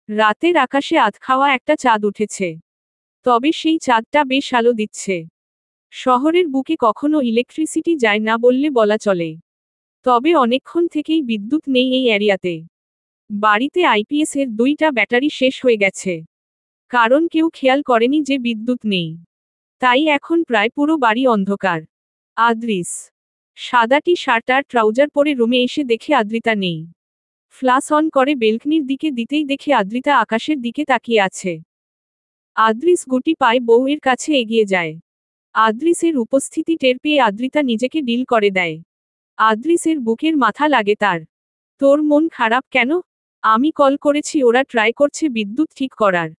রাতের আকাশে আধখাওয়া একটা চাঁদ উঠেছে। তবে সেই চাঁদটা বেশ আলো দিচ্ছে। শহরের বুকে কখনো ইলেকট্রিসিটি যায় না বললে বলা চলে। তবে অনেকক্ষণ থেকেই বিদ্যুৎ নেই এই এরিয়াতে। বাড়িতে আইপিএস এর 2টা ব্যাটারি শেষ হয়ে গেছে। কারণ কেউ খেয়াল করেনি যে বিদ্যুৎ নেই। তাই এখন প্রায় পুরো বাড়ি অন্ধকার। আদ্রিস সাদা টি শার্ট আর ট্রাউজার পরে রুমে এসে দেখে আদ্রিতা নেই। ফ্লাশ অন করে বেলকনির দিকে দিতেই দেখে আদ্রিতা আকাশের দিকে তাকিয়ে আছে। আদ্রিস গুটি পায়ে বউয়ের কাছে এগিয়ে যায়। আদ্রিসের উপস্থিতি টের পেয়ে আদ্রিতা নিজেকে ডিল করে দেয়। আদ্রিসের বুকের মাথা লাগে তার। তোর মন খারাপ কেন? আমি কল করেছি, ওরা ট্রাই করছে বিদ্যুৎ ঠিক করার।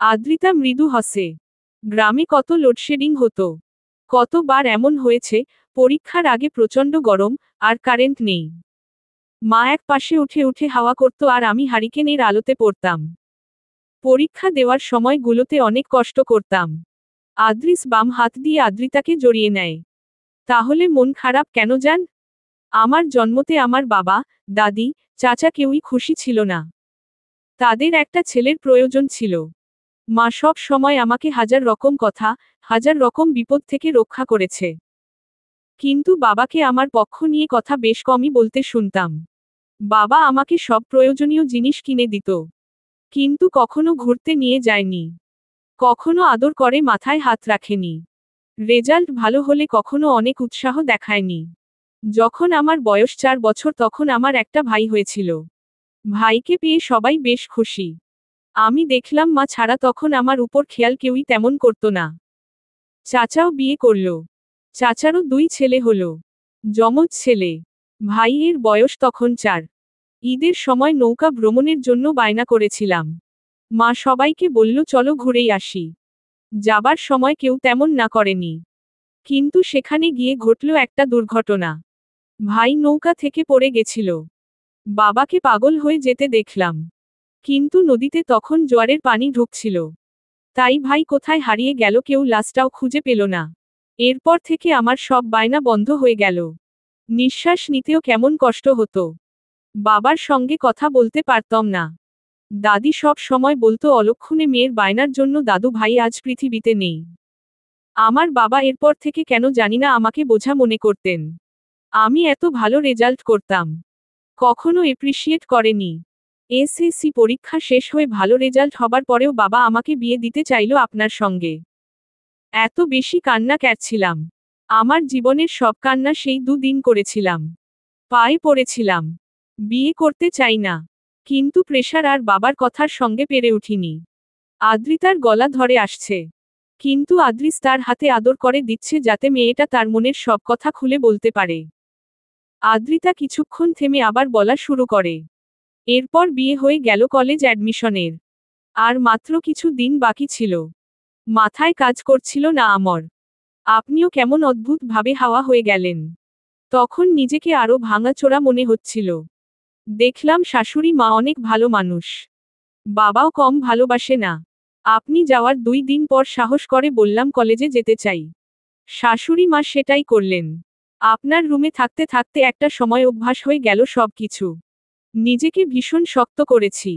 আদ্রিতা মৃদু হাসে। গ্রামে কত লোডশেডিং হতো। কতবার এমন হয়েছে, পরীক্ষার আগে প্রচণ্ড গরম, আর কারেন্ট নেই। মা এক পাশে উঠে উঠে হাওয়া করত আর আমি হারিকেনের আলোতে পড়তাম। পরীক্ষা দেওয়ার সময়গুলোতে অনেক কষ্ট করতাম। আদ্রিস বাম হাত দিয়ে আদ্রিতাকে জড়িয়ে নেয়। তাহলে মন খারাপ কেন জান? আমার জন্মতে আমার বাবা, দাদি, চাচা কেউই খুশি ছিল না। তাদের একটা ছেলের প্রয়োজন ছিল। মা সব সময় আমাকে হাজার রকম কথা, হাজার রকম বিপদ থেকে রক্ষা করেছে। কিন্তু বাবাকে আমার পক্ষ নিয়ে কথা বেশ কমই বলতে শুনতাম। বাবা আমাকে সব প্রয়োজনীয় জিনিস কিনে দিত। কিন্তু কখনো ঘুরতে নিয়ে যায়নি। কখনো আদর করে মাথায় হাত রাখেনি। রেজাল্ট ভালো হলে কখনো অনেক উৎসাহ দেখায়নি। যখন আমার বয়স 4 বছর তখন আমার একটা ভাই হয়েছিল। ভাইকে পেয়ে সবাই বেশ খুশি। আমি দেখলাম মা ছাড়া তখন আমার উপর খেয়াল কেউই তেমন করতো না। চাচাও বিয়ে করল। চাচারও 2 ছেলে হলো। যমজ ছেলে। ভাইয়ের বয়স তখন 4। ঈদের সময় নৌকা ভ্রমণের জন্য বায়না করেছিলাম। মা সবাইকে বলল চলো ঘুরেই আসি। যাবার সময় কেউ তেমন না করেনি। কিন্তু সেখানে গিয়ে ঘটল একটা দুর্ঘটনা। ভাই নৌকা থেকে পড়ে গেছিল। বাবাকে পাগল হয়ে যেতে দেখলাম। কিন্তু নদীতে তখন জোয়ারের পানি ঢুকছিল। তাই ভাই কোথায় হারিয়ে গেল কেউ লাশটাও খুঁজে পেল না। এরপর থেকে আমার সব বায়না বন্ধ হয়ে গেল। নিঃশ্বাস নিতেও কেমন কষ্ট হতো। বাবার সঙ্গে কথা বলতে পারতাম না। দাদি সব সময় বলতো অলক্ষণে মেয়ের বায়নার জন্য দাদু ভাই আজ পৃথিবীতে নেই। আমার বাবা এরপর থেকে কেন জানি না আমাকে বোঝা মনে করতেন। আমি এত ভালো রেজাল্ট করতাম। কখনো এপ্রিশিয়েট করেনি। এসএসসি পরীক্ষা শেষ হয়ে ভালো রেজাল্ট হবার পরেও বাবা আমাকে বিয়ে দিতে চাইল আপনার সঙ্গে। এত বেশি কান্না করছিলাম। আমার জীবনের সব কান্না সেই 2 দিন করেছিলাম। পায়ে পড়েছিলাম। বিয়ে করতে চাই না। কিন্তু প্রেশার আর বাবার কথার সঙ্গে পেরে উঠিনি। আদ্রিতার গলা ধরে আসছে। কিন্তু আদ্রিস তার হাতে আদর করে দিচ্ছে যাতে মেয়েটা তার মনের সব কথা খুলে বলতে পারে। আদ্রিতা কিছুক্ষণ থেমে আবার বলা শুরু করে। এরপর বিয়ে হয়ে গেল, কলেজ অ্যাডমিশনের আর মাত্র কিছু দিন বাকি ছিল। মাথায় কাজ করছিল না আমর। আপনিও কেমন অদ্ভুত ভাবে হাওয়া হয়ে গেলেন। তখন নিজেকে আরো ভাঙাচোরা মনে হচ্ছিল। দেখলাম শাশুড়ি মা অনেক ভালো মানুষ। বাবাও কম ভালোবাসে না। আপনি যাওয়ার 2 দিন পর সাহস করে বললাম কলেজে যেতে চাই। শাশুড়ি মা সেটাই করলেন। আপনার রুমে থাকতে থাকতে একটা সময় অভ্যাস হয়ে গেল সবকিছু। নিজেকে ভীষণ শক্ত করেছি।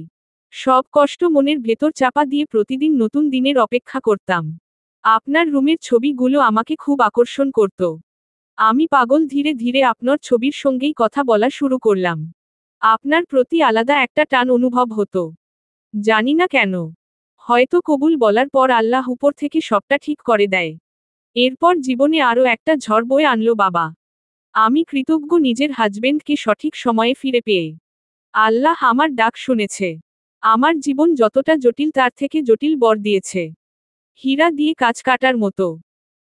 সব কষ্ট মনের ভেতর চাপা দিয়ে প্রতিদিন নতুন দিনের অপেক্ষা করতাম। আপনার রুমের ছবিগুলো আমাকে খুব আকর্ষণ করত। আমি পাগল, ধীরে ধীরে আপনার ছবির সঙ্গেই কথা বলা শুরু করলাম। আপনার প্রতি আলাদা একটা টান অনুভব হতো। জানি না কেন। হয়তো কবুল বলার পর আল্লাহ উপর থেকে সবটা ঠিক করে দেয়। এরপর জীবনে আরও একটা ঝড় বয়ে আনলো বাবা। আমি কৃতজ্ঞ নিজের হাজবেন্ডকে সঠিক সময়ে ফিরে পেয়ে। আল্লাহ আমার ডাক শুনেছে। আমার জীবন যতটা জটিল তার থেকে জটিল বর দিয়েছে। হীরা দিয়ে কাজ কাটার মতো।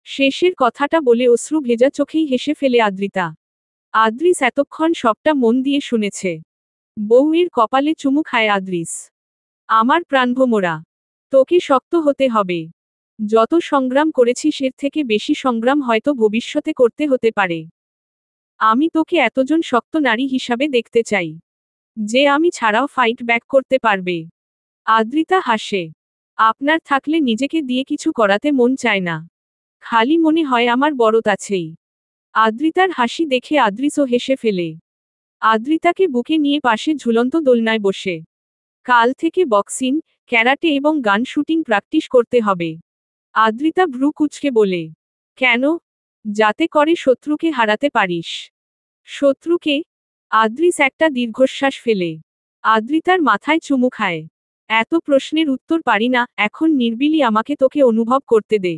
শেষের কথাটা বলে অশ্রু ভেজা চোখেই হেসে ফেলে আদ্রিতা। আদ্রিস এতক্ষণ সবটা মন দিয়ে শুনেছে। বউয়ের কপালে চুমু খায় আদ্রিস। আমার প্রাণভোমরা। তোকে শক্ত হতে হবে। যত সংগ্রাম করেছিস এর থেকে বেশি সংগ্রাম হয়তো ভবিষ্যতে করতে হতে পারে। আমি তোকে এতজন শক্ত নারী হিসাবে দেখতে চাই, যে আমি ছাড়াও ফাইট ব্যাক করতে পারবে। আদ্রিতা হাসে। আপনার থাকলে নিজেকে দিয়ে কিছু করাতে মন চায় না। খালি মনে হয় আমার বরত আছেই। আদ্রিতার হাসি দেখে আদ্রিসও হেসে ফেলে। আদ্রিতাকে বুকে নিয়ে পাশে ঝুলন্ত দোলনায় বসে কাল থেকে বক্সিং, ক্যারাটে এবং গান শুটিং প্র্যাকটিস করতে হবে। আদ্রিতা ভ্রু কুঁচকে বলে। কেন? যাতে করে শত্রুকে হারাতে পারিস। শত্রুকে? আদ্রিস একটা দীর্ঘশ্বাস ফেলে। আদ্রিতার মাথায় চুমু খায়। এত প্রশ্নের উত্তর পারি না, এখন নির্বিলি আমাকে তোকে অনুভব করতে দে।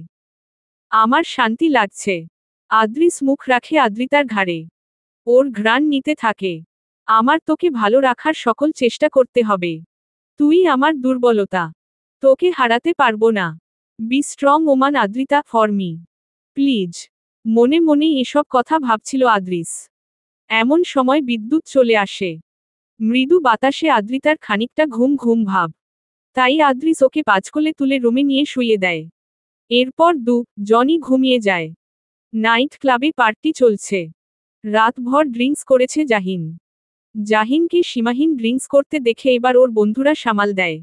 আমার শান্তি লাগছে। আদ্রিস মুখ রাখে আদ্রিতার ঘাড়ে। ওর ঘ্রাণ নিতে থাকে। আমার তোকে ভালো রাখার সকল চেষ্টা করতে হবে। তুই আমার দুর্বলতা। তোকে হারাতে পারবো না। Be strong Oman Adrita, for me. Please. মনে মনেই এসব কথা ভাবছিল আদ্রিস। এমন সময় বিদ্যুৎ চলে আসে। মৃদু বাতাসে আদ্রিতার খানিকটা ঘুম ঘুম ভাব। তাই আদ্রিস ওকে পাঁচকোলে তুলে রুমে নিয়ে শুইয়ে দেয়। এরপর জনই ঘুমিয়ে যায়। নাইট ক্লাবে পার্টি চলছে। রাতভর ড্রিঙ্কস করেছে জাহিন। জাহিনকে সীমাহীন ড্রিঙ্কস করতে দেখে এবার ওর বন্ধুরা সামাল দেয়।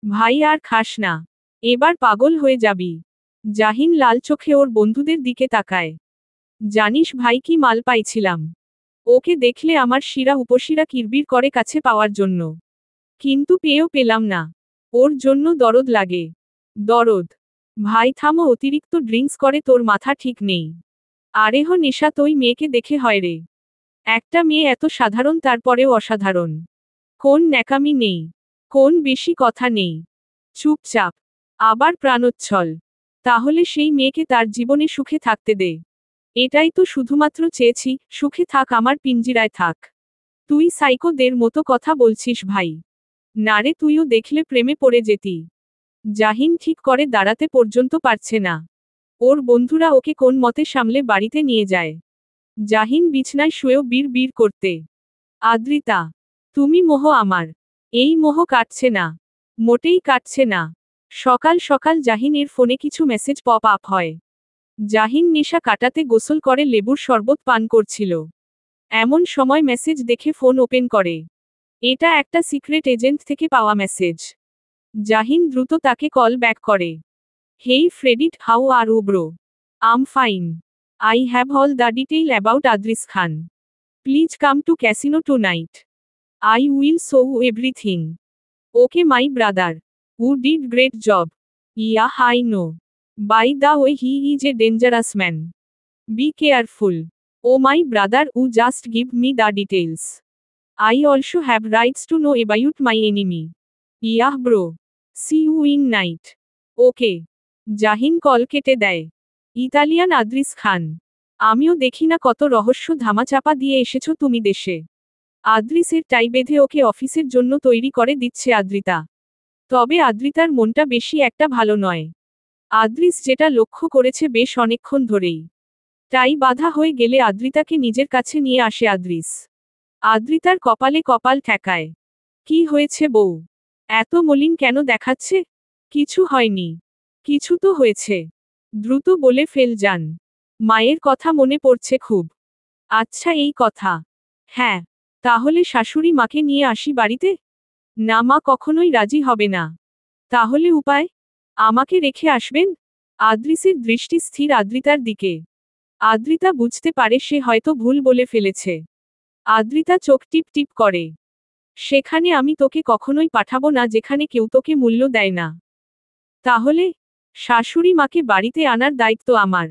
ভাই আর খাস না। এবার পাগল হয়ে যাবি। জাহিন লাল চোখে ওর বন্ধুদের দিকে তাকায়। জানিস ভাই কি মাল পাইছিলাম। ওকে দেখলে আমার শিরা উপশিরা কিরবির করে কাছে পাওয়ার জন্য। কিন্তু পেয়েও পেলাম না। ওর জন্য দরদ লাগে। দরদ। ভাই থামো, অতিরিক্ত ড্রিঙ্কস করে তোর মাথা ঠিক নেই। আরেহ নেশা তোই মেয়েকে দেখে হয় রে। একটা মেয়ে এত সাধারণ তারপরেও অসাধারণ। কোন ন্যাকামি নেই। কোন বেশি কথা নেই। চুপচাপ। আবার প্রাণোচ্ছল। তাহলে সেই মেয়েকে তার জীবনে সুখে থাকতে দে। এটাই তো শুধুমাত্র চেয়েছি, সুখে থাক, আমার পিঞ্জিরায় থাক। তুই সাইকোদের মতো কথা বলছিস ভাই। নারে, তুইও দেখলে প্রেমে পড়ে যেতি। জাহিন ঠিক করে দাঁড়াতে পর্যন্ত পারছে না। ওর বন্ধুরা ওকে কোন মতে সামলে বাড়িতে নিয়ে যায়। জাহিন বিছনায় শুয়েও বীর বীর করতে। আদ্রিতা, তুমি মোহ আমার। এই মোহ কাটছে না। মোটেই কাটছে না। সকাল সকাল জাহিনের ফোনে কিছু মেসেজ পপ আপ হয়। জাহিন নেশা কাটাতে গোসল করে লেবুর শরবত পান করছিল। এমন সময় মেসেজ দেখে ফোন ওপেন করে। এটা একটা সিক্রেট এজেন্ট থেকে পাওয়া মেসেজ। জাহিন দ্রুত তাকে কল ব্যাক করে। Hey Freddit, how are you bro? I'm fine. I have all the detail about Adris Khan. Please come to casino tonight. I will show you everything. Okay my brother. You did great job. Yeah, I know. By the way, he is a dangerous man. Be careful. Oh my brother, you just give me the details. I also have rights to know about my enemy. Yeah bro. See you in night. Okay. Jahin call কেটে দেয়। Italian Adris খান। আমিও দেখি না কত রহস্য ধামাচাপা দিয়ে এসেছো তুমি দেশে। আদ্রিসের টাই বেঁধে ওকে অফিসের জন্য তৈরি করে দিচ্ছে আদ্রিতা। তবে আদ্রিতার মনটা বেশি একটা ভালো নয়। আদ্রিস যেটা লক্ষ্য করেছে বেশ অনেকক্ষণ ধরেই। টাই বাধা হয়ে গেলে আদ্রিতাকে নিজের কাছে নিয়ে আসে আদ্রিস। আদ্রিতার কপালে কপাল ঠেকায়। কি হয়েছে বউ? এত মলিন কেন দেখাচ্ছে? কিছু হয়নি। কিছু তো হয়েছে। দ্রুত বলে ফেল যান। মায়ের কথা মনে পড়ছে খুব। আচ্ছা এই কথা। হ্যাঁ। তাহলে শাশুড়ি মাকে নিয়ে আসি বাড়িতে? না, মা কখনোই রাজি হবে না। তাহলে উপায়? আমাকে রেখে আসবেন? আদ্রিসের দৃষ্টি স্থির আদ্রিতার দিকে। আদ্রিতা বুঝতে পারে সে হয়তো ভুল বলে ফেলেছে। আদ্রিতা চোখ টিপ টিপ করে। সেখানে আমি তোকে কখনোই পাঠাবো না যেখানে কেউ তোকে মূল্য দেয় না। তাহলে? শাশুড়ি মাকে বাড়িতে আনার দায়িত্ব আমার।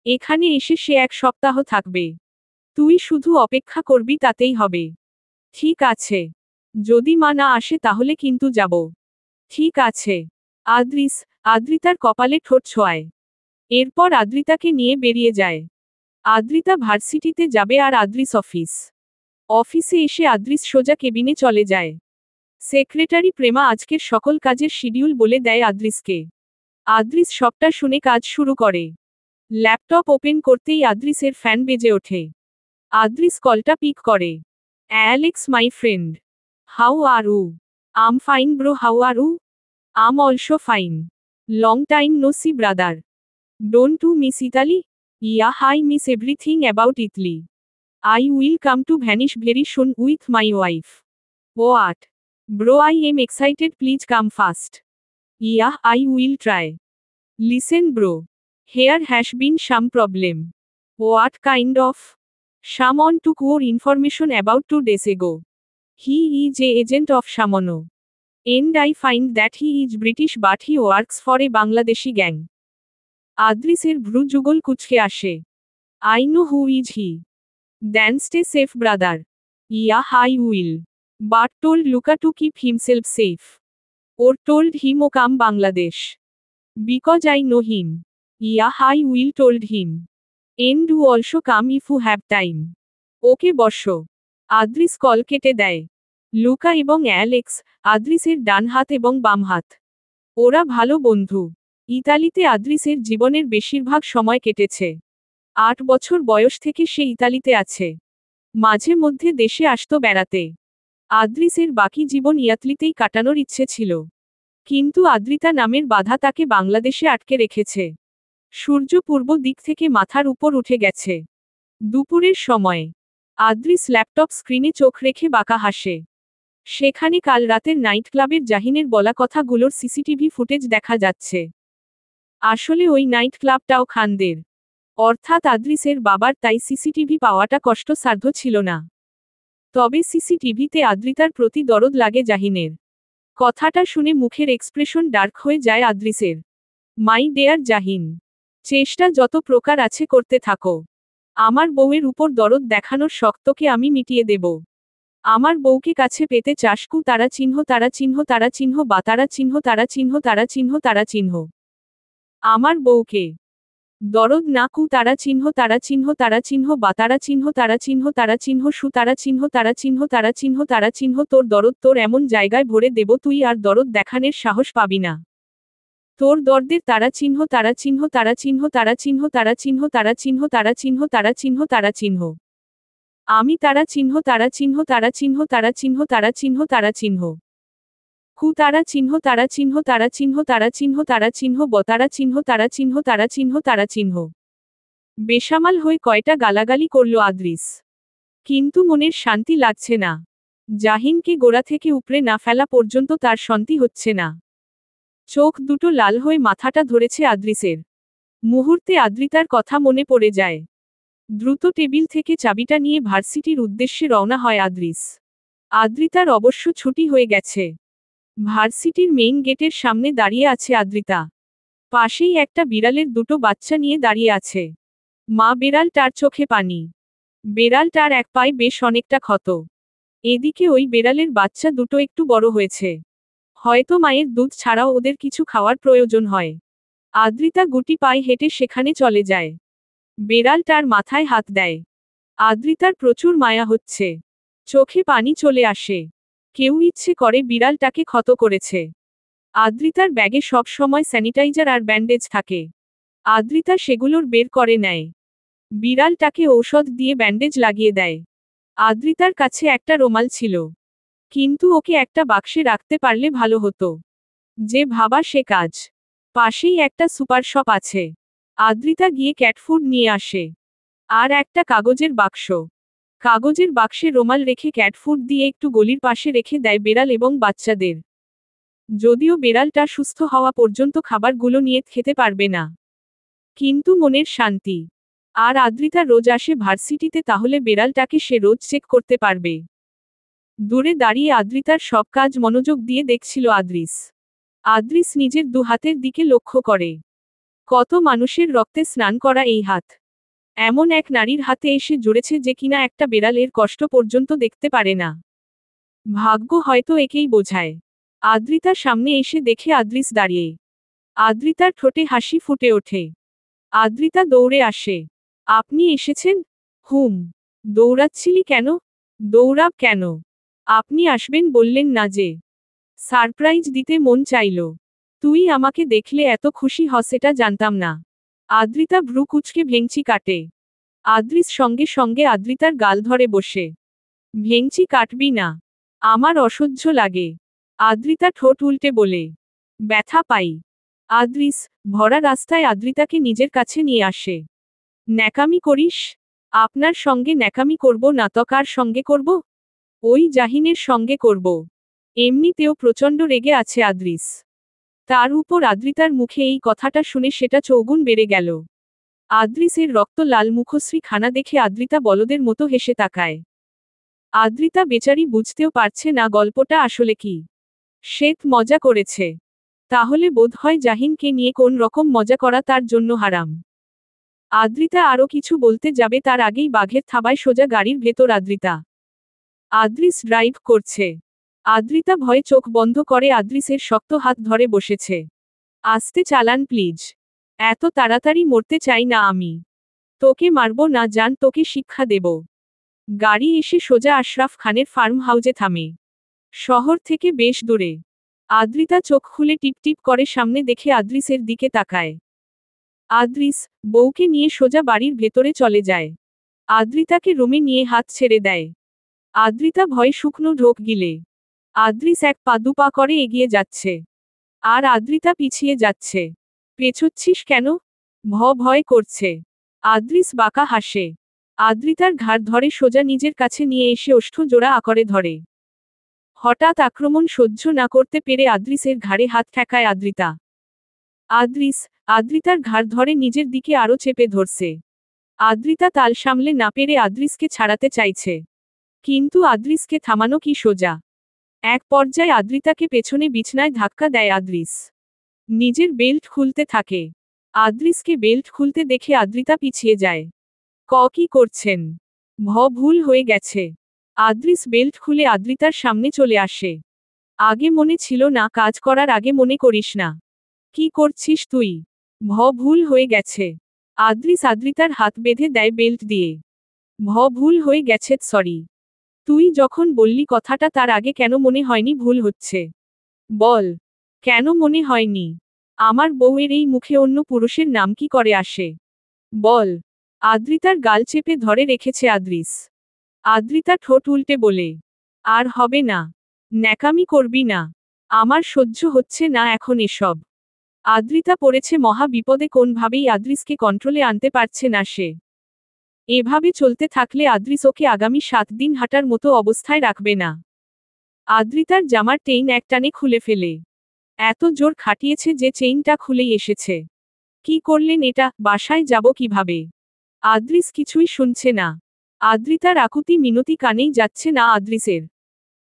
এখানে এসে সে 1 সপ্তাহ থাকবে। তুই শুধু অপেক্ষা করবি, তাতেই হবে। ঠিক আছে। যদি মা না আসে তাহলে কিন্তু যাব। ঠিক আছে। আদ্রিতার কপালে ঠোঁট ছোঁয়ায়। এরপর আদ্রিতাকে নিয়ে বেরিয়ে যায়। আদ্রিতা ভার্সিটিতে যাবে আর আদ্রিস অফিসে এসে আদ্রিস সোজা কেবিনে চলে যায়। সেক্রেটারি প্রেমা আজকের সকল কাজের শিডিউল বলে দেয় আদ্রিসকে। আদ্রিস সবটা শুনে কাজ শুরু করে। ল্যাপটপ ওপেন করতেই আদ্রিসের ফ্যান বেজে ওঠে। আদ্রিস কলটা পিক করে। Alex my friend. How are you? I'm fine bro, how are you? I'm also fine. Long time no see brother. Don't you miss Italy? Yeah, I miss everything about Italy. I will come to vanish very soon with my wife. What? Bro, I am excited, please come fast. Yeah, I will try. Listen bro. Here has been some problem. What kind of? Someone took your information about 2 days ago. He is a agent of Shamono. And I find that he is British but he works for a Bangladeshi gang. আদ্রিসের ভ্রু যুগল কুচকে আসে। I know who is he. Then stay safe brother. Yeah I will. But told Luca to keep himself safe. Or told him to come Bangladesh. Because I know him. Yeah I will told him. And you also come if you have time. ওকে বসো। Adris call কেটে দেয়। Luka এবং Alex, আদ্রিসের ডান হাত এবং বাম হাত। ওরা ভালো বন্ধু। ইতালিতে আদ্রিসের জীবনের বেশিরভাগ সময় কেটেছে। 8 বছর বয়স থেকে সে ইতালিতে আছে। মাঝে মধ্যে দেশে আসতো বেড়াতে। আদ্রিসের বাকি জীবন ইয়াতলিতেই কাটানোর ইচ্ছে ছিল। কিন্তু আদ্রিতা নামের বাধা তাকে বাংলাদেশে আটকে রেখেছে। সূর্য পূর্ব দিক থেকে মাথার উপর উঠে গেছে। দুপুরের সময় আদ্রিস ল্যাপটপ স্ক্রিনে চোখ রেখে বাঁকা হাসে। সেখানে কাল রাতের নাইট ক্লাবের জাহিনের বলা কথাগুলোর সিসিটিভি ফুটেজ দেখা যাচ্ছে। আসলে ওই নাইট ক্লাবটাও খানদের, অর্থাৎ আদ্রিসের বাবার, তাই সিসিটিভি পাওয়াটা কষ্টসাধ্য ছিল না। তবে সিসিটিভিতে আদ্রিতার প্রতি দরদ লাগে জাহিনের। কথাটা শুনে মুখের এক্সপ্রেশন ডার্ক হয়ে যায় আদ্রিসের। মাই ডেয়ার জাহিন, চেষ্টা যত প্রকার আছে করতে থাকো। আমার বউয়ের উপর দরদ দেখানোর শক্তকে আমি মিটিয়ে দেব। আমার বউকে কাছে পেতে চাসকু তারা চিহ্ন তারা চিহ্ন তারা চিহ্ন বা তারা চিহ্ন তারা চিহ্ন তারা চিহ্ন তারা চিহ্ন। আমার বউকে দরদ না কু তারা চিহ্ন তারা চিহ্ন তারা চিহ্ন বা তারা চিহ্ন তারা চিহ্ন তারা চিহ্ন সু তারা চিহ্ন তারা চিহ্ন তারা চিহ্ন তারা চিহ্ন। তোর দরদ তোর এমন জায়গায় ভরে দেব তুই আর দরদ দেখানের সাহস পাবি না। তোর দর্দের তারা চিহ্ন তারা চিহ্ন তারা চিহ্ন তারা চিহ্ন তারা চিহ্ন তারা চিহ্ন তারা চিহ্ন তারা চিহ্ন তারা চিহ্ন। আমি তারা চিহ্ন তারা চিহ্ন তারা চিহ্ন তারা চিহ্ন তারা চিহ্ন তারা চিহ্ন। কু তারা চিহ্ন তারা চিহ্ন তারা চিহ্ন তারা চিহ্ন তারা চিহ্ন ব তারা চিহ্ন তারা চিহ্ন তারা চিহ্ন তারা চিহ্ন। বেসামাল হয়ে কয়টা গালাগালি করল আদ্রিস। কিন্তু মনের শান্তি লাগছে না। জাহিনকে গোড়া থেকে উপড়ে না ফেলা পর্যন্ত তার শান্তি হচ্ছে না। চোখ দুটো লাল হয়ে মাথাটা ধরেছে আদ্রিসের। মুহূর্তে আদ্রিতার কথা মনে পড়ে যায়। দ্রুত টেবিল থেকে চাবিটা নিয়ে ভার্সিটির উদ্দেশ্যে রওনা হয় আদ্রিস। আদ্রিতার অবশ্য ছুটি হয়ে গেছে। ভার্সিটির মেইন গেটের সামনে দাঁড়িয়ে আছে আদ্রিতা। পাশেই একটা বিড়ালের দুটো বাচ্চা নিয়ে দাঁড়িয়ে আছে। মা বেড়ালটার চোখে পানি। বেড়ালটার এক পায়ে বেশ অনেকটা ক্ষত। এদিকে ওই বেড়ালের বাচ্চা দুটো একটু বড় হয়েছে। হয়তো মায়ের দুধ ছাড়াও ওদের কিছু খাওয়ার প্রয়োজন হয়। আদ্রিতা গুটি পায়ে হেঁটে সেখানে চলে যায়। বেড়ালটার মাথায় হাত দেয়। আদ্রিতার প্রচুর মায়া হচ্ছে। চোখে পানি চলে আসে। কেউ ইচ্ছে করে বিড়ালটাকে ক্ষত করেছে। আদ্রিতার ব্যাগে সব সময় স্যানিটাইজার আর ব্যান্ডেজ থাকে। আদ্রিতা সেগুলোর বের করে নেয়। বিড়ালটাকে ঔষধ দিয়ে ব্যান্ডেজ লাগিয়ে দেয়। আদ্রিতার কাছে একটা রুমাল ছিল। কিন্তু ওকে একটা বাক্সে রাখতে পারলে ভালো হতো। যে ভাবা সে কাজ। পাশেই একটা সুপার শপ আছে। আদ্রিতা গিয়ে ক্যাটফুড নিয়ে আসে। আর একটা কাগজের বাক্স। কাগজের বাক্সে রুমাল রেখে ক্যাটফুড দিয়ে একটু গলির পাশে রেখে দেয় বেড়াল এবং বাচ্চাদের। যদিও বেড়ালটা সুস্থ হওয়া পর্যন্ত খাবারগুলো নিয়ে খেতে পারবে না। কিন্তু মনের শান্তি। আর আদ্রিতা রোজ আসে ভার্সিটিতে, তাহলে বেড়ালটাকে সে রোজ চেক করতে পারবে। দূরে দাঁড়িয়ে আদ্রিতার সব কাজ মনোযোগ দিয়ে দেখছিল আদ্রিস। আদ্রিস নিজের দু হাতের দিকে লক্ষ্য করে। কত মানুষের রক্তে স্নান করা এই হাত। এমন এক নারীর হাতে এসে জুড়েছে যে কিনা একটা বেড়ালের কষ্ট পর্যন্ত দেখতে পারে না। ভাগ্য হয়তো একেই বোঝায়। আদ্রিতার সামনে এসে দেখে আদ্রিস দাঁড়িয়ে। আদ্রিতার ঠোঁটে হাসি ফুটে ওঠে। আদ্রিতা দৌড়ে আসে। আপনি এসেছেন? হুম। দৌড়াচ্ছিলি কেন? দৌড়াব কেন? আপনি আসবেন বললেন না যে? সারপ্রাইজ দিতে মন চাইল। তুই আমাকে দেখলে এত খুশি হস এটা জানতাম না। আদ্রিতা ভ্রু কুঁচকে ভেঙচি কাটে। আদ্রিস সঙ্গে সঙ্গে আদ্রিতার গাল ধরে বসে। ভেঙচি কাটবি না। আমার অসহ্য লাগে। আদ্রিতা ঠোঁট উল্টে বলে। ব্যথা পাই। আদ্রিস ভরা রাস্তায় আদ্রিতাকে নিজের কাছে নিয়ে আসে। ন্যাকামি করিস? আপনার সঙ্গে ন্যাকামি করব না তো কার সঙ্গে করব? ওই জাহিনের সঙ্গে করব। এমনিতেও প্রচণ্ড রেগে আছে আদ্রিস। তার উপর আদ্রিতার মুখে এই কথাটা শুনে সেটা চৌগুণ বেড়ে গেল। আদ্রিসের রক্ত লাল মুখশ্রী খানা দেখে আদ্রিতা বলদের মতো হেসে তাকায়। আদ্রিতা বেচারি বুঝতেও পারছে না গল্পটা আসলে কি। শ্বেত মজা করেছে। তাহলে বোধহয় জাহিনকে নিয়ে কোন রকম মজা করা তার জন্য হারাম। আদ্রিতা আরও কিছু বলতে যাবে তার আগেই বাঘের থাবায় সোজা গাড়ির ভেতর আদ্রিতা। আদ্রিস ড্রাইভ করছে। আদ্রিতা ভয়ে চোখ বন্ধ করে আদ্রিসের শক্ত হাত ধরে বসেছে। আস্তে চালান প্লিজ। এত তাড়াতাড়ি মরতে চাই না আমি। তোকে মারব না জান, তোকে শিক্ষা দেব। গাড়ি এসে সোজা আশরাফ খানের ফার্ম হাউজে থামে। শহর থেকে বেশ দূরে। আদ্রিতা চোখ খুলে টিপটিপ করে সামনে দেখে আদ্রিসের দিকে তাকায়। আদ্রিস বউকে নিয়ে সোজা বাড়ির ভেতরে চলে যায়। আদ্রিতাকে রুমে নিয়ে হাত ছেড়ে দেয়। আদ্রিতা ভয়ে শুকনো ঢোক গিলে। আদ্রিস এক পা দু পা করে এগিয়ে যাচ্ছে। আর আদ্রিতা পিছিয়ে যাচ্ছে। পেছোচ্ছিস কেন? ভয় করছে। আদ্রিস বাঁকা হাসে। আদ্রিতার ঘাড় ধরে সোজা নিজের কাছে নিয়ে এসে ওষ্ঠ জোড়া আকারে ধরে। হঠাৎ আক্রমণ সহ্য না করতে পেরে আদ্রিসের ঘাড়ে হাত ঠেকায় আদ্রিতা। আদ্রিতার ঘাড় ধরে নিজের দিকে আরও চেপে ধরছে। আদ্রিতা তাল সামলে না পেরে আদ্রিসকে ছাড়াতে চাইছে। কিন্তু আদ্রিসকে থামানো কি সোজা? এক পর্যায়ে আদ্রিতাকে পেছনে বিছনায় ধাক্কা দেয় আদ্রিস। নিজের বেল্ট খুলতে থাকে। আদ্রিসকে বেল্ট খুলতে দেখে আদ্রিতা পিছিয়ে যায়। কি করছেন? ভুল হয়ে গেছে। আদ্রিস বেল্ট খুলে আদ্রিতার সামনে চলে আসে। আগে মনে ছিল না, কাজ করার আগে মনে করিস না। কি করছিস তুই? ভুল হয়ে গেছে। আদ্রিস আদ্রিতার হাত বেঁধে দেয় বেল্ট দিয়ে। ভুল হয়ে গেছে, সরি। তুই যখন বললি কথাটা তার আগে কেন মনে হয়নি ভুল হচ্ছে? বল, কেন মনে হয়নি? আমার বউয়ের এই মুখে অন্য পুরুষের নাম কি করে আসে? বল। আদ্রিতার গাল চেপে ধরে রেখেছে আদ্রিস। আদ্রিতা ঠোঁট উল্টে বলে, আর হবে না। ন্যাকামি করবি না। আমার সহ্য হচ্ছে না এখন এসব। আদ্রিতা পড়েছে মহা বিপদে, কোনভাবেই আদ্রিসকে কন্ট্রোলে আনতে পারছে না সে। এভাবে চলতে থাকলে আদ্রিস ওকে আগামী 7 দিন হাঁটার মতো অবস্থায় রাখবে না। আদ্রিতার জামার চেইন একটানে খুলে ফেলে। এত জোর খাটিয়েছে যে চেইনটা খুলেই এসেছে। কি করলেন এটা? বাসায় যাব কিভাবে? আদ্রিস কিছুই শুনছে না। আদ্রিতার আকুতি মিনতি কানেই যাচ্ছে না আদ্রিসের।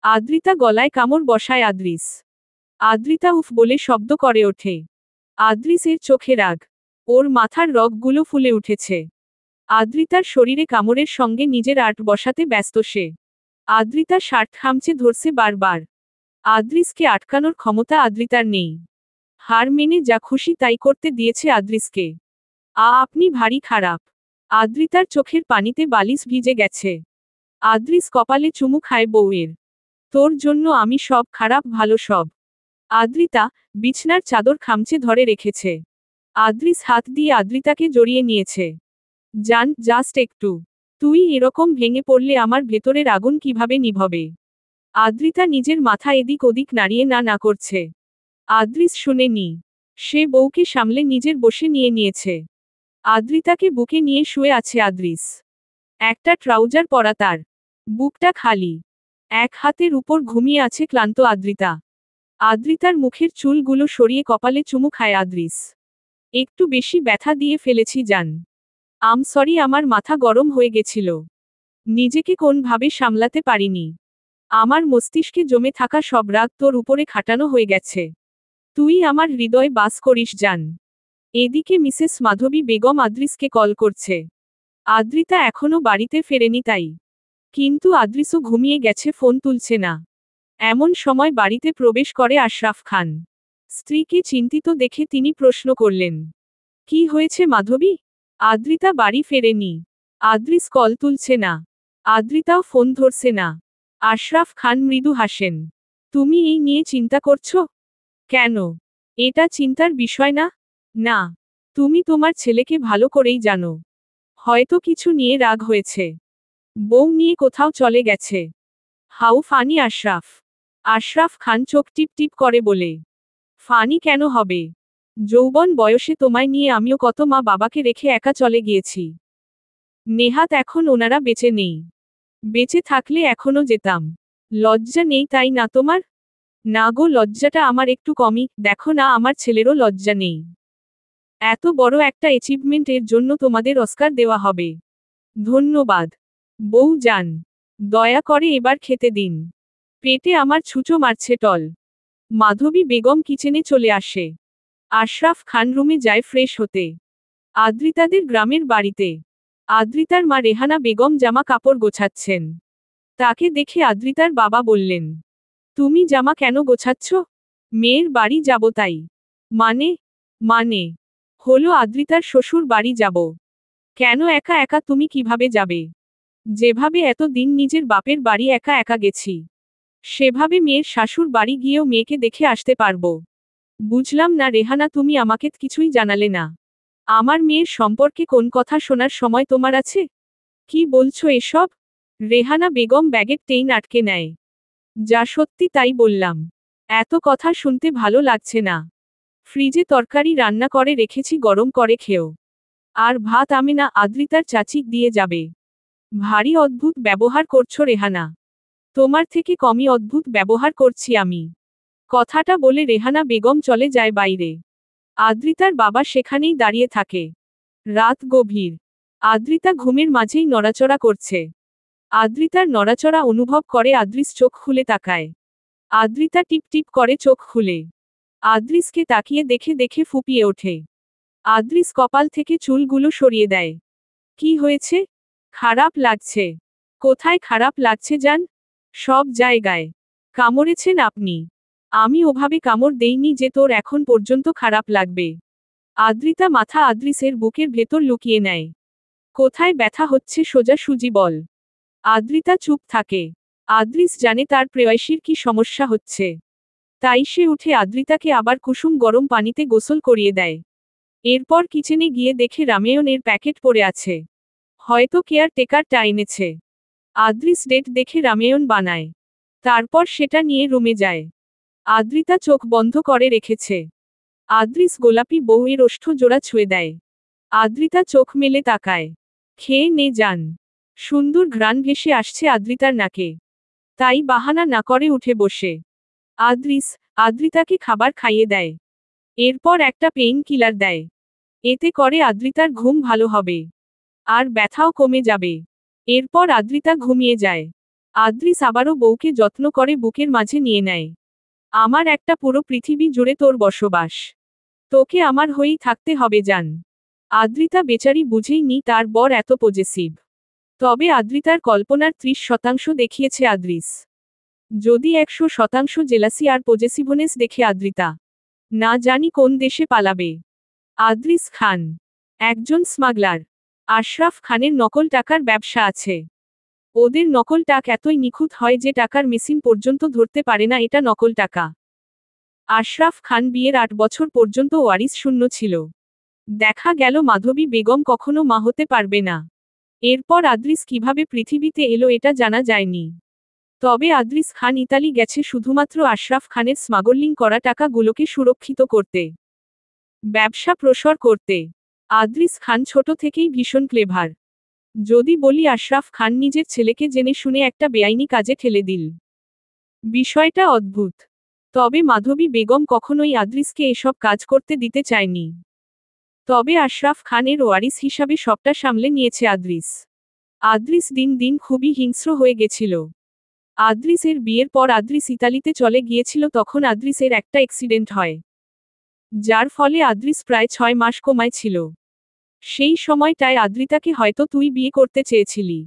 আদ্রিতা গলায় কামড় বসায় আদ্রিস। আদ্রিতা উফ বলে শব্দ করে ওঠে। আদ্রিসের চোখে রাগ। ওর মাথার রগগুলো ফুলে উঠেছে। আদ্রিতার শরীরে কামড়ের সঙ্গে নিজের আর্ট বসাতে ব্যস্ত সে। আদ্রিতা শার্ট খামচে ধরছে বারবার। আদ্রিসকে আটকানোর ক্ষমতা আদ্রিতার নেই। হার মেনে যা খুশি তাই করতে দিয়েছে আদ্রিসকে। আপনি ভারী খারাপ। আদ্রিতার চোখের পানিতে বালিশ ভিজে গেছে। আদ্রিস কপালে চুমু খায় বউয়ের। তোর জন্য আমি সব খারাপ ভালো সব। আদ্রিতা বিছনার চাদর খামচে ধরে রেখেছে। আদ্রিস হাত দিয়ে আদ্রিতাকে জড়িয়ে নিয়েছে। জান, জাস্ট একটু। তুই এরকম ভেঙে পড়লে আমার ভেতরের আগুন কিভাবে নিভবে? আদ্রিতা নিজের মাথা এদিক ওদিক নাড়িয়ে না করছে। আদ্রিস শুনেনি। সে বউকে সামলে নিজের বসে নিয়েছে। আদ্রিতাকে বুকে নিয়ে শুয়ে আছে আদ্রিস। একটা ট্রাউজার পরা তার। বুকটা খালি। এক হাতের উপর ঘুমিয়ে আছে ক্লান্ত আদ্রিতা। আদ্রিতার মুখের চুলগুলো সরিয়ে কপালে চুমু খায় আদ্রিস। একটু বেশি ব্যথা দিয়ে ফেলেছি জান। সরি, আমার মাথা গরম হয়ে গেছিল। নিজেকে কোনভাবে সামলাতে পারিনি। আমার মস্তিষ্কে জমে থাকা সব রাগ তোর উপরে খাটানো হয়ে গেছে। তুই আমার হৃদয় বাস করিস জান। এদিকে মিসেস মাধবী বেগম আদ্রিসকে কল করছে। আদ্রিতা এখনো বাড়িতে ফেরেনি তাই। কিন্তু আদ্রিসও ঘুমিয়ে গেছে, ফোন তুলছে না। এমন সময় বাড়িতে প্রবেশ করে আশরাফ খান। স্ত্রীকে চিন্তিত দেখে তিনি প্রশ্ন করলেন, কি হয়েছে মাধবী? আদ্রিতা বাড়ি ফেরেনি। আদ্রিস কল তুলছে না। আদ্রিতাও ফোন ধরছে না। আশরাফ খান মৃদু হাসেন। তুমি এই নিয়ে চিন্তা করছো? কেন? এটা চিন্তার বিষয় না। না। তুমি তোমার ছেলেকে ভালো করেই জানো। হয়তো কিছু নিয়ে রাগ হয়েছে। বউ নিয়ে কোথাও চলে গেছে। How funny Ashraf. আশরাফ খান চোখ টিপ টিপ করে বলে, ফানি কেন হবে? যৌবন বয়সে তোমায় নিয়ে আমিও কত মা বাবাকে রেখে একা চলে গিয়েছি। নেহাত এখন ওনারা বেঁচে নেই। বেঁচে থাকলে এখনো যেতাম। লজ্জা নেই তাই না তোমার? না গো, লজ্জাটা আমার একটু কমই, দেখো না আমার ছেলেরও লজ্জা নেই। এত বড় একটা অ্যাচিভমেন্ট, এর জন্য তোমাদের অস্কার দেওয়া হবে। ধন্যবাদ। বউ যান, দয়া করে এবার খেতে দিন। পেটে আমার ছুঁচো মারছে টল। মাধবী বেগম কিচেনে চলে আসে। আশরাফ খান রুমে যায় ফ্রেশ হতে। আদ্রিতাদের গ্রামের বাড়িতে আদ্রিতার মা রেহানা বেগম জামা কাপড় গোছাচ্ছেন। তাকে দেখে আদ্রিতার বাবা বললেন, তুমি জামা কেন গোছাচ্ছ? মেয়ের বাড়ি যাব তাই। মানে মানে হলো আদ্রিতার শ্বশুর বাড়ি যাব। কেন একা একা তুমি কিভাবে যাবে? যেভাবে এতদিন নিজের বাপের বাড়ি একা একা গেছি, সেভাবে মেয়ের শাশুর বাড়ি গিয়েও মেয়েকে দেখে আসতে পারবো। বুঝলাম না রেহানা, তুমি আমাকে কিছুই জানালে না। আমার মেয়ের সম্পর্কে কোন কথা শোনার সময় তোমার আছে? কি বলছো এসব? রেহানা বেগম ব্যাগের টেইন আটকে নেয়। যা সত্যি তাই বললাম। এত কথা শুনতে ভালো লাগছে না। ফ্রিজে তরকারি রান্না করে রেখেছি, গরম করে খেও। আর ভাত আমি না, আদ্রিতার চাচি দিয়ে যাবে। ভারী অদ্ভুত ব্যবহার করছো রেহানা। তোমার থেকে কমই অদ্ভুত ব্যবহার করছি আমি। কথাটা বলে রেহানা বেগম চলে যায় বাইরে। আদ্রিতার বাবা সেখানেই দাঁড়িয়ে থাকে। রাত গভীর। আদ্রিতা ঘুমের মাঝেই নড়াচড়া করছে। আদ্রিতার নড়াচড়া অনুভব করে আদ্রিস চোখ খুলে তাকায়। আদ্রিতা টিপ টিপ করে চোখ খুলে। আদ্রিসকে তাকিয়ে দেখে দেখে ফুপিয়ে ওঠে। আদ্রিস কপাল থেকে চুলগুলো সরিয়ে দেয়। কি হয়েছে? খারাপ লাগছে। কোথায় খারাপ লাগছে জান? সব জায়গায়। কামড়েছেন আপনি? আমি ওভাবে কামড় দেইনি যে তোর এখন পর্যন্ত খারাপ লাগবে। আদ্রিতা মাথা আদ্রিসের বুকের ভেতর লুকিয়ে নেয়। কোথায় ব্যথা হচ্ছে সোজা সুজি বল। আদ্রিতা চুপ থাকে। আদ্রিস জানে তার প্রেয়সীর কি সমস্যা হচ্ছে। তাই সে উঠে আদ্রিতাকে আবার কুসুম গরম পানিতে গোসল করিয়ে দেয়। এরপর কিচেনে গিয়ে দেখে রামেয়নের প্যাকেট পড়ে আছে। হয়তো কেয়ারটেকারটা এনেছে। আদ্রিস ডেট দেখে রামেয়ন বানায়। তারপর সেটা নিয়ে রুমে যায়। আদ্রিতা চোখ বন্ধ করে রেখেছে। আদ্রিস গোলাপি বউয়ের ওষ্ঠ জোড়া ছুঁয়ে দেয়। আদ্রিতা চোখ মেলে তাকায়। খেয়ে নে যান। সুন্দর ঘ্রাণ ভেসে আসছে আদ্রিতার নাকে। তাই বাহানা না করে উঠে বসে আদ্রিতাকে খাবার খাইয়ে দেয়। এরপর একটা পেইন কিলার দেয়। এতে করে আদ্রিতার ঘুম ভালো হবে। আর ব্যথাও কমে যাবে। এরপর আদ্রিতা ঘুমিয়ে যায়। আদ্রিস আবারও বউকে যত্ন করে বুকের মাঝে নিয়ে নেয়। আমার একটা পুরো পৃথিবী জুড়ে তোর বসবাস। তোকে আমার হয়েই থাকতে হবে জান। আদ্রিতা বেচারি বুঝেই নি তার বর এত পজেসিভ। তবে আদ্রিতার কল্পনার 30% দেখিয়েছে আদ্রিস। যদি 100% জেলাসি আর পজেসিভনেস দেখে আদ্রিতা, না জানি কোন দেশে পালাবে। আদ্রিস খান একজন স্মাগলার। আশরাফ খানের নকল টাকার ব্যবসা আছে। ওদের নকল টাকা এতই নিখুঁত হয় যে টাকার মেশিন পর্যন্ত ধরতে পারে না এটা নকল টাকা। আশরাফ খান বিয়ের 8 বছর পর্যন্ত ওয়ারিস শূন্য ছিল। দেখা গেল মাধবী বেগম কখনো মা হতে পারবে না। এরপর আদ্রিস কিভাবে পৃথিবীতে এলো এটা জানা যায়নি। তবে আদ্রিস খান ইতালি গেছে শুধুমাত্র আশরাফ খানের স্মাগলিং করা টাকাগুলোকে সুরক্ষিত করতে, ব্যবসা প্রসার করতে। আদ্রিস খান ছোট থেকেই ভীষণ ক্লেভার। যদি বলি আশরাফ খান নিজের ছেলেকে জেনে শুনে একটা বেআইনি কাজে ঠেলে দিল। বিষয়টা অদ্ভুত। তবে মাধবী বেগম কখনোই আদ্রিসকে এসব কাজ করতে দিতে চায়নি। তবে আশরাফ খানের ওয়ারিস হিসাবে সবটা সামলে নিয়েছে আদ্রিস। আদ্রিস দিন দিন খুবই হিংস্র হয়ে গেছিল। আদ্রিসের বিয়ের পর আদ্রিস ইতালিতে চলে গিয়েছিল, তখন আদ্রিসের একটা অ্যাক্সিডেন্ট হয়। যার ফলে আদ্রিস প্রায় 6 মাস কোমায় ছিল। সেই সময়টায় আদ্রিতাকে হয়তো তুই বিয়ে করতে চেয়েছিলি।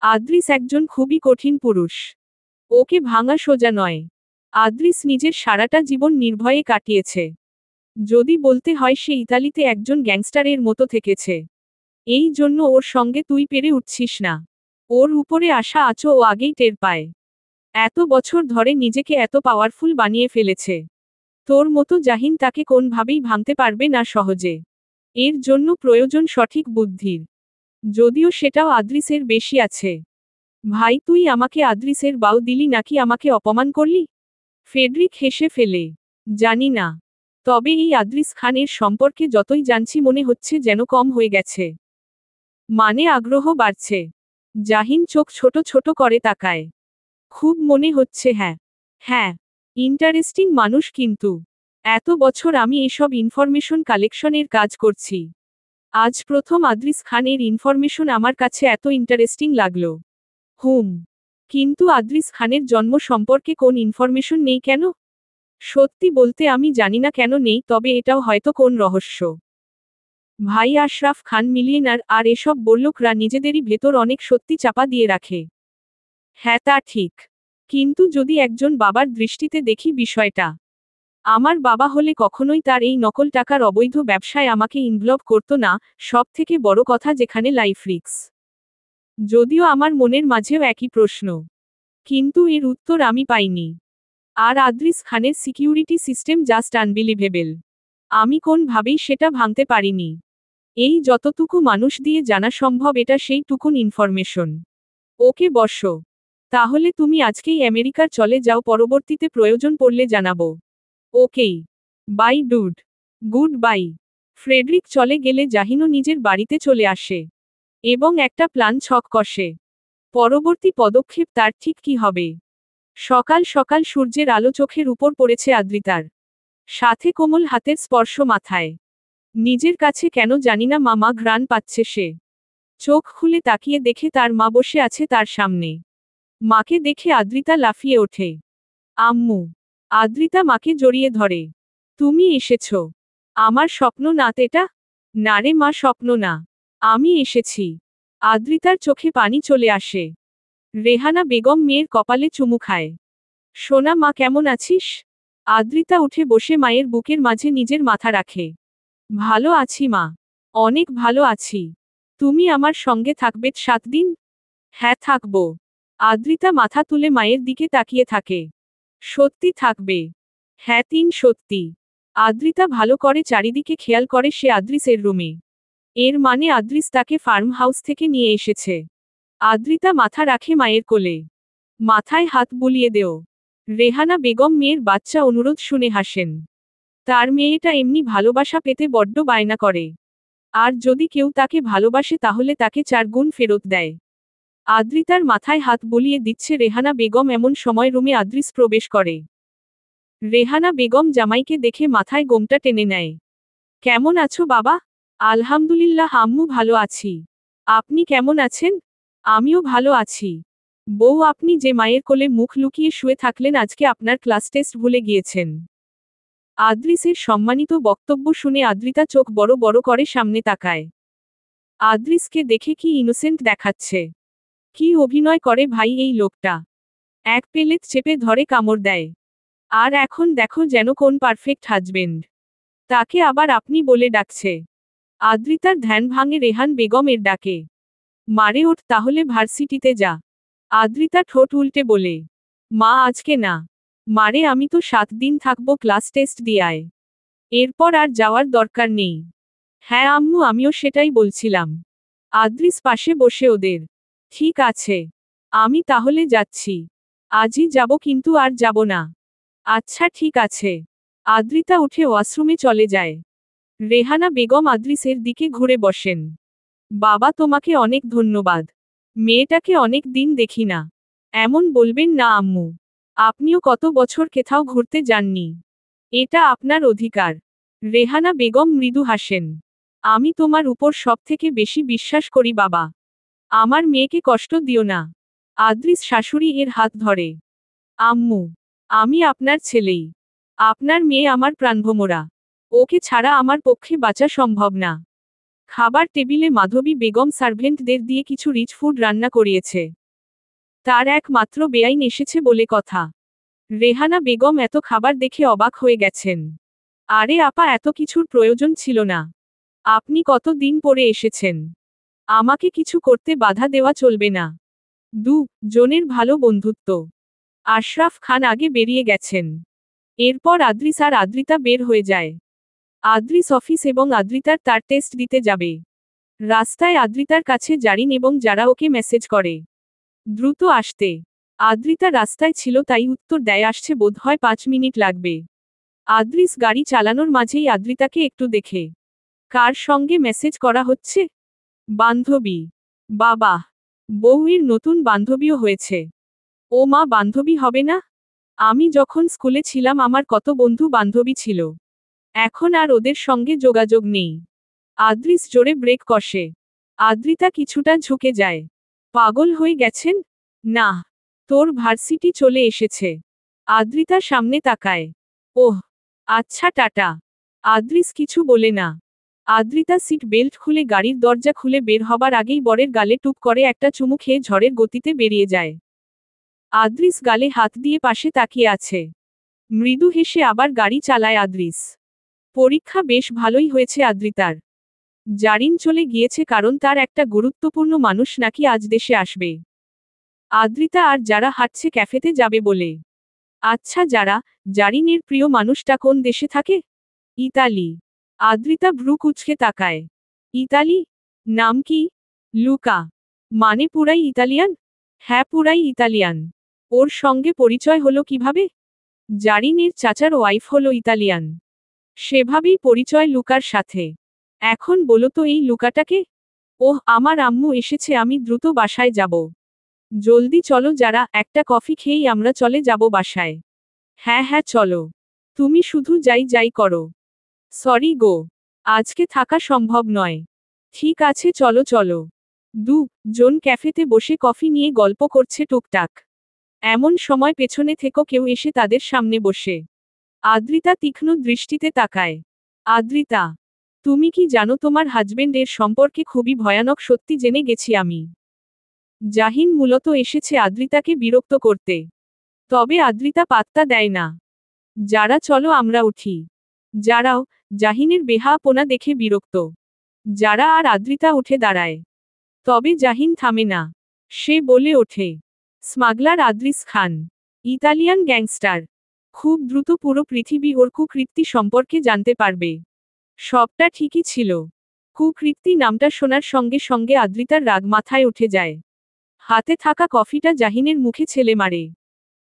আদ্রিস একজন খুবই কঠিন পুরুষ। ওকে ভাঙা সোজা নয়। আদ্রিস নিজের সারাটা জীবন নির্ভয়ে কাটিয়েছে। যদি বলতে হয় সে ইতালিতে একজন গ্যাংস্টারের মতো থেকেছে। এই জন্য ওর সঙ্গে তুই পেরে উঠছিস না। ওর উপরে আশা আছো ও আগেই টের পায়। এত বছর ধরে নিজেকে এত পাওয়ারফুল বানিয়ে ফেলেছে। তোর মতো জাহিন তাকে কোনভাবেই ভাঙতে পারবে না সহজে। এর জন্য প্রয়োজন সঠিক বুদ্ধির। যদিও সেটাও আদ্রিসের বেশি আছে। ভাই তুই আমাকে আদ্রিসের বাউ দিলি নাকি আমাকে অপমান করলি? ফেডরিক হেসে ফেলে। জানি না। তবে এই আদ্রিস খানের সম্পর্কে যতই জানছি মনে হচ্ছে যেন কম হয়ে গেছে। মানে আগ্রহ বাড়ছে। জাহিন চোখ ছোট ছোট করে তাকায়। খুব মনে হচ্ছে হ্যাঁ। হ্যাঁ, ইন্টারেস্টিং মানুষ কিন্তু। এত বছর আমি এসব ইনফরমেশন কালেকশনের কাজ করছি। আজ প্রথম আদ্রিস খানের ইনফরমেশন আমার কাছে এত ইন্টারেস্টিং লাগলো। কিন্তু আদ্রিস খানের জন্ম সম্পর্কে কোন ইনফরমেশন নেই কেন? সত্যি বলতে আমি জানি না কেন নেই, তবে এটাও হয়তো কোন রহস্য। ভাই আশরাফ খান মিলিয়নার, আর এসব বড়লোকরা নিজেদেরই ভেতর অনেক সত্যি চাপা দিয়ে রাখে। হ্যাঁ, তা ঠিক। কিন্তু যদি একজন বাবার দৃষ্টিতে দেখি বিষয়টা, আমার বাবা হলে কখনোই তার এই নকল টাকার অবৈধ ব্যবসায় আমাকে ইনভলভ করতো না। সব থেকে বড় কথা, যেখানে লাইফ রিস্ক। যদিও আমার মনের মাঝেও একই প্রশ্ন, কিন্তু এর উত্তর আমি পাইনি। আর আদ্রিস খানের সিকিউরিটি সিস্টেম জাস্ট আনবিলিভেবল। আমি কোনভাবেই সেটা ভাঙতে পারিনি। এই যতটুকু মানুষ দিয়ে জানা সম্ভব, এটা সেইটুকুন ইনফরমেশন। ওকে বসো। তাহলে তুমি আজকেই আমেরিকার চলে যাও, পরবর্তীতে প্রয়োজন পড়লে জানাবো। Okay. Bye dude. Good bye. Frederick চলে গেলে জাহিনও নিজের বাড়িতে চলে আসে এবং একটা প্ল্যান ছক কষে। পরবর্তী পদক্ষেপ তার ঠিক কি হবে। সকাল সকাল সূর্যের আলো চোখের উপর পড়েছে আদ্রিতার, সাথে কোমল হাতের স্পর্শ মাথায়। নিজের কাছে কেন জানিনা মামা ঘ্রাণ পাচ্ছে সে। চোখ খুলে তাকিয়ে দেখে তার মা বসে আছে তার সামনে। মাকে দেখে আদ্রিতা লাফিয়ে ওঠে। আম্মু। আদ্রিতা মাকে জড়িয়ে ধরে। তুমি এসেছো। আমার স্বপ্ন না এটা? না রে মা, স্বপ্ন না। আমি এসেছি। আদ্রিতার চোখে পানি চলে আসে। রেহানা বেগম মেয়ের কপালে চুমু খায়। সোনা মা, কেমন আছিস? আদ্রিতা উঠে বসে মায়ের বুকের মাঝে নিজের মাথা রাখে। ভালো আছি মা। অনেক ভালো আছি। তুমি আমার সঙ্গে থাকবে 7 দিন? হ্যাঁ, থাকব। আদ্রিতা মাথা তুলে মায়ের দিকে তাকিয়ে থাকে। সত্যি থাকবে? হ্যাঁ, সত্যি। আদ্রিতা ভালো করে চারিদিকে খেয়াল করে সে আদ্রিসের রুমে। এর মানে আদ্রিস তাকে ফার্ম হাউস থেকে নিয়ে এসেছে। আদ্রিতা মাথা রাখে মায়ের কোলে। মাথায় হাত বুলিয়ে দেও। রেহানা বেগম মেয়ের বাচ্চা অনুরোধ শুনে হাসেন। তার মেয়েটা এমনি ভালোবাসা পেতে বড্ড বায়না করে। আর যদি কেউ তাকে ভালোবাসে তাহলে তাকে 4 গুণ ফেরত দেয়। আদ্রিতার মাথায় হাত বুলিয়ে দিচ্ছে রেহানা বেগম, এমন সময় রুমে আদ্রিস প্রবেশ করে। রেহানা বেগম জামাইকে দেখে মাথায় গোমটা টেনে নেয়। কেমন আছো বাবা? আলহামদুলিল্লাহ আম্মু, ভালো আছি। আপনি কেমন আছেন? আমিও ভালো আছি। বউ, আপনি যে মায়ের কোলে মুখ লুকিয়ে শুয়ে থাকলেন, আজকে আপনার ক্লাস টেস্ট ভুলে গিয়েছেন। আদ্রিসের সম্মানিত বক্তব্য শুনে আদ্রিতা চোখ বড় বড় করে সামনে তাকায়। আদ্রিসকে দেখে কি ইনোসেন্ট দেখাচ্ছে। কি অভিনয় করে ভাই এই লোকটা। এক পেলেট চেপে ধরে কামড় দেয়। আর এখন দেখো যেন কোন পারফেক্ট হাজবেন্ড। তাকে আবার আপনি বলে ডাকছে। আদ্রিতার ধ্যান ভাঙে রেহান বেগম এর ডাকে। মারে ওঠ, তাহলে ভার্সিটিতে যা। আদ্রিতা ঠোঁট উল্টে বলে। মা, আজকে না। মারে, আমি তো 7 দিন থাকবো, ক্লাস টেস্ট দিয়ে আয়। এরপর আর যাওয়ার দরকার নেই। হ্যাঁ আম্মু, আমিও সেটাই বলছিলাম। আদ্রিস পাশে বসে ওদের। ঠিক আছে। আমি তাহলে যাচ্ছি। আজই যাব, কিন্তু আর যাব না। আচ্ছা ঠিক আছে। আদ্রিতা উঠে ওয়াশরুমে চলে যায়। রেহানা বেগম আদ্রিসের দিকে ঘুরে বসেন। বাবা, তোমাকে অনেক ধন্যবাদ। মেয়েটাকে অনেক দিন দেখি না। এমন বলবেন না আম্মু। আপনিও কত বছর কোথাও ঘুরতে যাননি। এটা আপনার অধিকার। রেহানা বেগম মৃদু হাসেন। আমি তোমার উপর সবথেকে বেশি বিশ্বাস করি বাবা। আমার মেয়েকে কষ্ট দিও না। আদ্রিস শাশুড়ি এর হাত ধরে। আম্মু, আমি আপনার ছেলেই। আপনার মেয়ে আমার প্রাণভোমরা। ওকে ছাড়া আমার পক্ষে বাঁচা সম্ভব না। খাবার টেবিলে মাধবী বেগম সার্ভেন্টদের দিয়ে কিছু রিচ ফুড রান্না করিয়েছে। তার একমাত্র বেআইন এসেছে বলে কথা। রেহানা বেগম এত খাবার দেখে অবাক হয়ে গেছেন। আরে আপা, এত কিছুর প্রয়োজন ছিল না। আপনি কত দিন পরে এসেছেন। আমাকে কিছু করতে বাধা দেওয়া চলবে না। জনের ভালো বন্ধুত্ব। আশরাফ খান আগে বেরিয়ে গেছেন। এরপর আদ্রিস আর আদ্রিতা বের হয়ে যায়। আদ্রিস অফিস এবং আদ্রিতার তার টেস্ট দিতে যাবে। রাস্তায় আদ্রিতার কাছে জারিন এবং যারা ওকে মেসেজ করে দ্রুত আসতে। আদ্রিতা রাস্তায় ছিল, তাই উত্তর দেয় আসছে বোধহয় 5 মিনিট লাগবে। আদ্রিস গাড়ি চালানোর মাঝেই আদ্রিতাকে একটু দেখে। কার সঙ্গে মেসেজ করা হচ্ছে? বান্ধবী। বাবা। বউয়ের নতুন বান্ধবীও হয়েছে। ও মা, বান্ধবী হবে না? আমি যখন স্কুলে ছিলাম আমার কত বন্ধু বান্ধবী ছিল। এখন আর ওদের সঙ্গে যোগাযোগ নেই। আদ্রিস জোরে ব্রেক কষে। আদ্রিতা কিছুটা ঝুঁকে যায়। পাগল হয়ে গেছেন? না। তোর ভার্সিটি চলে এসেছে। আদ্রিতা সামনে তাকায়। ওহ, আচ্ছা টাটা। আদ্রিস কিছু বলে না। আদ্রিতা সিট বেল্ট খুলে গাড়ির দরজা খুলে বের হবার আগেই বরের গালে টুপ করে একটা চুমু খেয়ে ঝড়ের গতিতে বেরিয়ে যায়। আদ্রিস গালে হাত দিয়ে পাশে তাকিয়ে আছে। মৃদু হেসে আবার গাড়ি চালায় আদ্রিস। পরীক্ষা বেশ ভালোই হয়েছে আদ্রিতার। জারিন চলে গিয়েছে কারণ তার একটা গুরুত্বপূর্ণ মানুষ নাকি আজ দেশে আসবে। আদ্রিতা আর যারা হাঁটছে ক্যাফেতে যাবে বলে। আচ্ছা যারা, জারিনের প্রিয় মানুষটা কোন দেশে থাকে? ইতালি। আদ্রিতা ভ্রু কুঁচকে তাকায়। ইতালি? নাম কি? লুকা। মানে পুরাই ইতালিয়ান? হ্যাঁ পুরাই ইতালিয়ান। ওর সঙ্গে পরিচয় হলো কিভাবে? জারিনের চাচার ওয়াইফ হলো ইতালিয়ান। সেভাবেই পরিচয় লুকার সাথে। এখন বলো তো এই লুকাটাকে? ওহ আমার আম্মু এসেছে, আমি দ্রুত বাসায় যাব। জলদি চলো যারা, একটা কফি খেয়েই আমরা চলে যাব বাসায়। হ্যাঁ হ্যাঁ চলো। তুমি শুধু যাই যাই করো। সরি গো। আজকে থাকা সম্ভব নয়। ঠিক আছে চলো চলো। জন ক্যাফেতে বসে কফি নিয়ে গল্প করছে টুকটাক। এমন সময় পেছনে থেকেও কেউ এসে তাদের সামনে বসে। আদ্রিতা তীক্ষ্ণ দৃষ্টিতে তাকায়। আদ্রিতা, তুমি কি জানো তোমার হাজবেন্ড এর সম্পর্কে খুবই ভয়ানক সত্যি জেনে গেছি আমি। জাহিন মূলত এসেছে আদ্রিতাকে বিরক্ত করতে। তবে আদ্রিতা পাত্তা দেয় না। যারা চলো আমরা উঠি। যারাও, জাহিনের বেহাপনা দেখে বিরক্ত। যারা আর আদ্রিতা উঠে দাঁড়ায়। তবে জাহিন থামে না। সে বলে ওঠে, smuggler Adris Khan. Italian gangster. খুব দ্রুত পুরো পৃথিবী ওর কুকৃত্তি সম্পর্কে জানতে পারবে। সবটা ঠিকই ছিল। কুকৃত্তি নামটা শোনার সঙ্গে সঙ্গে আদ্রিতার রাগ মাথায় উঠে যায়। হাতে থাকা কফিটা জাহিনের মুখে ছেলে মারে।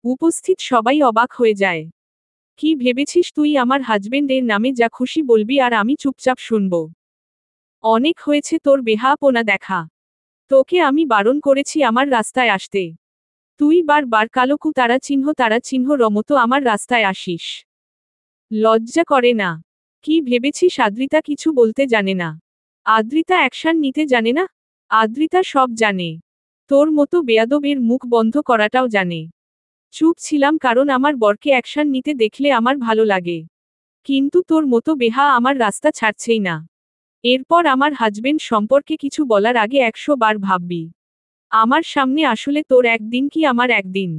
উপস্থিত সবাই অবাক হয়ে যায়। কি ভেবেছিস তুই আমার হাজবেন্ড এর নামে যা খুশি বলবি আর আমি চুপচাপ শুনব? অনেক হয়েছে তোর বেহাপনা দেখা। তোকে আমি বারণ করেছি আমার রাস্তায় আসতে। তুই বারবার কালো তারা চিহ্ন রমতো আমার রাস্তায় আসিস। লজ্জা করে না? কি ভেবেছিস আদ্রিতা কিছু বলতে জানে না? আদ্রিতা অ্যাকশন নিতে জানে না? আদ্রিতা সব জানে। তোর মতো বেয়াদবের মুখ বন্ধ করাটাও জানে। চুপ ছিলাম কারণ আমার বরকে অ্যাকশন নিতে দেখলে আমার ভালো লাগে। কিন্তু তোর মতো বেহা আমার রাস্তা ছাড়ছেই না। এরপর আমার হাজবেন্ড সম্পর্কে কিছু বলার আগে 100 বার ভাববি। আমার সামনে আসলে তোর একদিন কি আমার একদিন।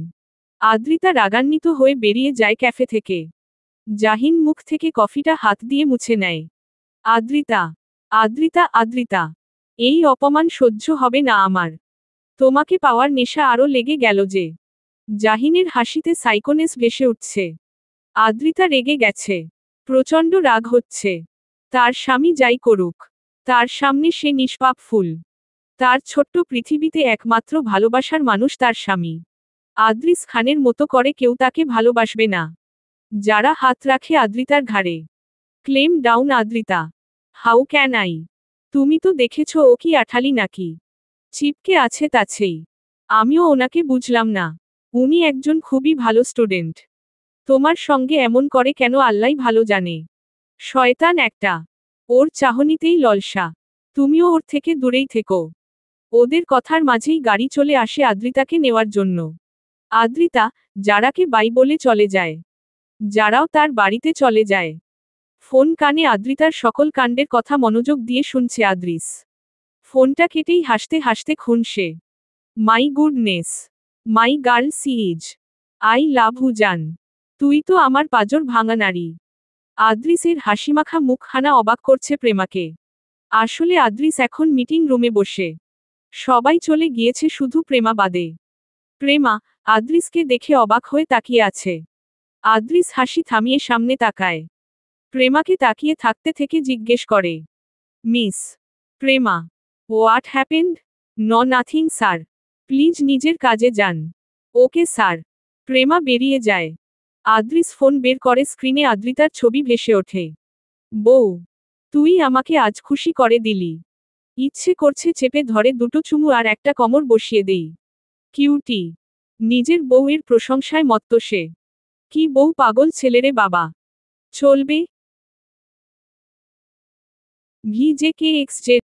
আদ্রিতা রাগান্বিত হয়ে বেরিয়ে যায় ক্যাফে থেকে। জাহিন মুখ থেকে কফিটা হাত দিয়ে মুছে নেয়। আদ্রিতা, আদ্রিতা, আদ্রিতা, এই অপমান সহ্য হবে না আমার। তোমাকে পাওয়ার নেশা আরও লেগে গেল যে। জাহিনের হাসিতে সাইকোনেস ভেসে উঠছে। আদ্রিতা রেগে গেছে। প্রচণ্ড রাগ হচ্ছে। তার স্বামী যাই করুক, তার সামনে সে নিষ্পাপ ফুল। তার ছোট্ট পৃথিবীতে একমাত্র ভালোবাসার মানুষ তার স্বামী। আদ্রিস খানের মতো করে কেউ তাকে ভালোবাসবে না। যারা হাত রাখে আদ্রিতার ঘাড়ে। Claim down Adrita. How can I? তুমি তো দেখেছ ও কি আঠালি নাকি? চিপকে আছে তাছেই। আমিও ওনাকে বুঝলাম না। উনি একজন খুবই ভালো স্টুডেন্ট। তোমার সঙ্গে এমন করে কেন আল্লাই ভালো জানে। শয়তান একটা। ওর চাহনিতেই ললসা। তুমিও ওর থেকে দূরেই থেকো। ওদের কথার মাঝেই গাড়ি চলে আসে আদ্রিতাকে নেওয়ার জন্য। আদ্রিতা, যারাকে বাই বলে চলে যায়। যারাও তার বাড়িতে চলে যায়। ফোন কানে আদ্রিতার সকল কাণ্ডের কথা মনোযোগ দিয়ে শুনছে আদ্রিস। ফোনটা কেটেই হাসতে হাসতে খুনসে। My goodness. My girl sees. I love you জান। তুই তো আমার পাজর ভাঙা নারী। আদ্রিসের হাসিমাখা মুখখানা অবাক করছে প্রেমাকে। আসলে আদ্রিস এখন মিটিং রুমে বসে। সবাই চলে গিয়েছে শুধু প্রেমা বাদে। প্রেমা, আদ্রিসকে দেখে অবাক হয়ে তাকিয়ে আছে। আদ্রিস হাসি থামিয়ে সামনে তাকায়। প্রেমাকে তাকিয়ে থাকতে থেকে জিজ্ঞেস করে, miss Prema, what happened? Nothing sir. Please নিজের কাজে যান। Okay sir. প্রেমা বেরিয়ে যায়। আদ্রিস ফোন বের করে স্ক্রিনে আদ্রিতার ছবি ভেসে ওঠে। বউ, তুই আমাকে আজ খুশি করে দিলি। ইচ্ছে করছে চেপে ধরে দুটো চুমু আর একটা কমর বসিয়ে দেই। কিউটি। নিজের বউয়ের প্রশংসায় মত্ত সে। কি বউ পাগল ছেলেরে বাবা। চলবে। VJKXJ